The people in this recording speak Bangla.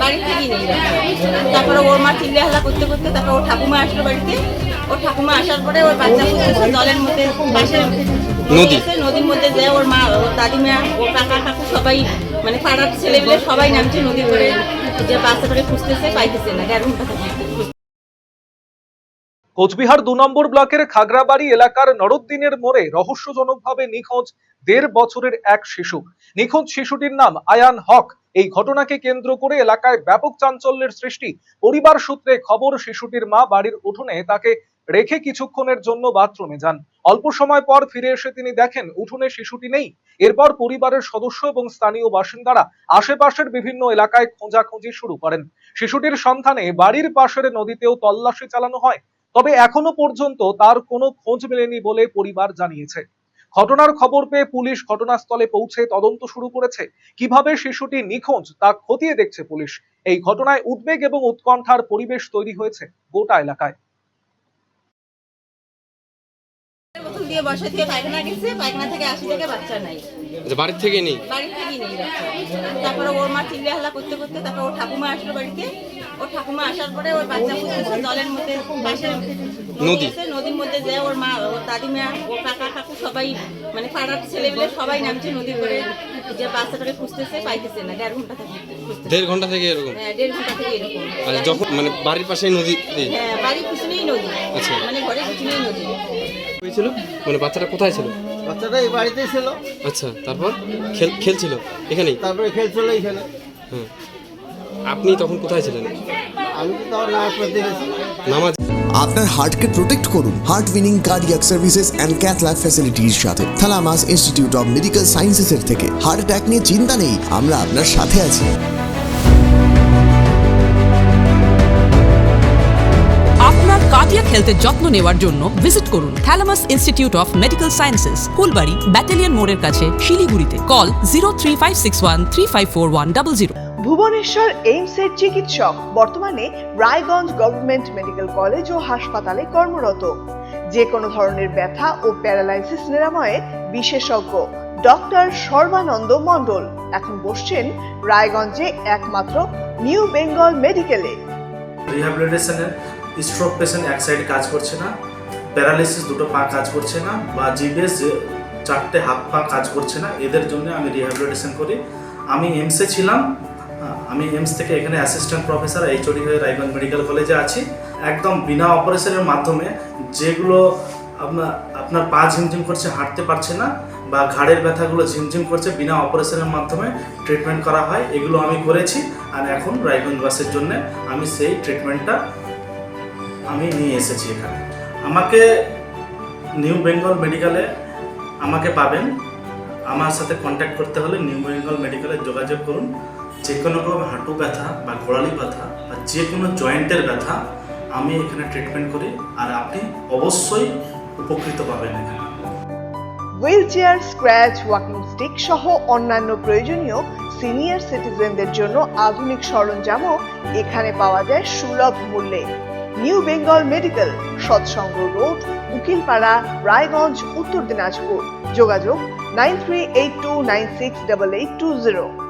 বাড়ি থেকেই নেই। তারপরে ওর মা চিল্লা হাল্লা করতে করতে তারপরে ওর ঠাকুমা আসলো বাড়িতে। ওর ঠাকুমা আসার পরে ওর বাচ্চা জলের মধ্যে পাশে নদীর মধ্যে যায়। ওর মা, ওর দাদিমা, ওর কাকা কাকু সবাই মানে পাড়ার ছেলেগুলো সবাই নামছে নদী করে, যে বাচ্চাটাকে খুঁজতেছে, পাইতেছে না। 1.5 ঘন্টা থেকে কোচবিহার 2 নম্বর ব্লকের খাগড়াবাড়ি এলাকার নরুদ্দিনের মোড়ে রহস্যজনকভাবে নিখোঁজ 1.5 বছরের এক শিশু। নিখোঁজ শিশুটির নাম আয়ান হক। এই ঘটনাকে কেন্দ্র করে এলাকায় ব্যাপক চাঞ্চল্যের সৃষ্টি। পরিবার সূত্রে খবর, শিশুটির মা বাড়ির উঠোনে তাকে রেখে কিছুক্ষণের জন্য বাথরুমে যান। অল্প সময় পর ফিরে এসে তিনি দেখেন উঠোনে শিশুটি নেই। এরপর পরিবারের সদস্য এবং স্থানীয় বাসিন্দারা আশেপাশের বিভিন্ন এলাকায় খোঁজাখুঁজি শুরু করেন। শিশুটির সন্ধানে বাড়ির পাশের নদীতেও তল্লাশি চালানো হয়, তবে এখনো পর্যন্ত তার কোনো খোঁজ মেলেনি বলে পরিবার জানিয়েছে। ঘটনার খবর পেয়ে পুলিশ ঘটনাস্থলে পৌঁছে তদন্ত শুরু করেছে। কিভাবে শিশুটি নিখোঁজ তা খতিয়ে দেখছে পুলিশ। এই ঘটনায় উদ্বেগ এবং উৎকণ্ঠার পরিবেশ তৈরি হয়েছে গোটা এলাকায়। বোতল দিয়ে বসে দিয়ে পায়খানা গেছে, পায়খানা থেকে আসি থেকে বাচ্চা নাই। বাড়ি থেকে নেই বাচ্চা। তারপরে ওর মা চিল্লা হাল্লা করতে করতে তারপরে ওর ঠাকুমা আসলো বাড়িতে। ওর ঠাকুমা আসার পরে ওর বাচ্চা জলের মধ্যে পাশে নদীর মধ্যে যায়। ওর মা, ওর দাদিমা, ওর কাকা কাকু সবাই মানে পাড়ার ছেলেগুলো সবাই নামছে নদী করে, যে বাচ্চাটাকে খুঁজতেছে, পাইতেছে না। 1.5 ঘন্টা থেকে 1.5 ঘন্টা থেকে এরকম। হ্যাঁ, 1.5 ঘন্টা থেকে এরকম। আর যখন মানে বাড়ির পাশেই নদী। হ্যাঁ, বাড়ির পিছনেই নদী। আচ্ছা, মানে ঘরের পিছনেই নদী হয়েছিল। মানে বাচ্চাটা কোথায় ছিল? বাচ্চাটা এই বাড়িতেই ছিল। আচ্ছা, তারপর খেলছিল এখানেই? তারপরে খেলছিল এখানে। হ্যাঁ, আপনি তখন কোথায় ছিলেন? আমি তো তখন নামাজ পড়তে গেছি। নামাজ। আপনার হার্টকে প্রোটেক্ট করুন heart winning cardiac services and cath lab ফ্যাসিলিটির সাথে থালামাস ইনস্টিটিউট অফ মেডিকেল সায়েন্সেসের থেকে। হার্ট অ্যাটাক নিয়ে চিন্তা নেই, আমরা আপনার সাথে আছি। আপনার কার্ডিয়াক হেলথের যত্ন নেওয়ার জন্য ভিজিট করুন থালামাস institute of medical sciences, Phulbari, battalion মোড়ের কাছে, শিলিগুড়িতে। কল 0356135410। ভুবনেশ্বর এইমসের চিকিৎসক বর্তমানে রায়গঞ্জ গভর্নমেন্ট মেডিকেল কলেজ ও হাসপাতালে কর্মরত। যে কোনো ধরনের ব্যথা ও প্যারালাইসিস নিরাময়ে বিশেষজ্ঞ ডক্টর সর্বানন্দ মণ্ডল এখন বসছেন রায়গঞ্জে একমাত্র নিউ বেঙ্গল মেডিকেলে। রিহ্যাবিলিটেশনের স্ট্রোক পেশেন্ট এক সাইড কাজ করছে না, প্যারালাইসিস দুটো পা কাজ করছে না, বা জিবিএস 4টে হাত পা কাজ করছে না, এদের জন্য আমি রিহ্যাবিলিটেশন করি। আমি এমসে ছিলাম, আমি এমস থেকে এখানে অ্যাসিস্ট্যান্ট প্রফেসর এইচওডি হয়ে রায়গঞ্জ মেডিকেল কলেজে আছি। একদম বিনা অপারেশনের মাধ্যমে যেগুলো আপনার পা ঝিমঝিম করছে, হাঁটতে পারছে না, বা ঘাড়ের ব্যথাগুলো ঝিমঝিম করছে, বিনা অপারেশনের মাধ্যমে ট্রিটমেন্ট করা হয়। এগুলো আমি করেছি, আর এখন রায়গঞ্জবাসীর জন্য আমি সেই ট্রিটমেন্টটা আমি নিয়ে এসেছি এখানে। আমাকে নিউ বেঙ্গল মেডিকেলে আমাকে পাবেন। আমার সাথে কন্ট্যাক্ট করতে হলে নিউ বেঙ্গল মেডিকেলে যোগাযোগ করুন। যে কোনো রকম হাঁটু ব্যথা বা গোড়ালি ব্যথা বা যে কোনো জয়েন্টের ব্যথা আমি এখানে ট্রিটমেন্ট করি, আর আপনি অবশ্যই উপকৃত পাবেন এখানে। Wheel chair, scratch, walking stick সহ অন্যান্য প্রয়োজনীয় সিনিয়র সিটিজেনদের জন্য আধুনিক সরঞ্জামও এখানে পাওয়া যায় সুলভ মূল্যে। নিউ বেঙ্গল মেডিকেল, সৎসঙ্গ রোড, উকিলপাড়া, রায়গঞ্জ, উত্তর দিনাজপুর। যোগাযোগ 9382968820।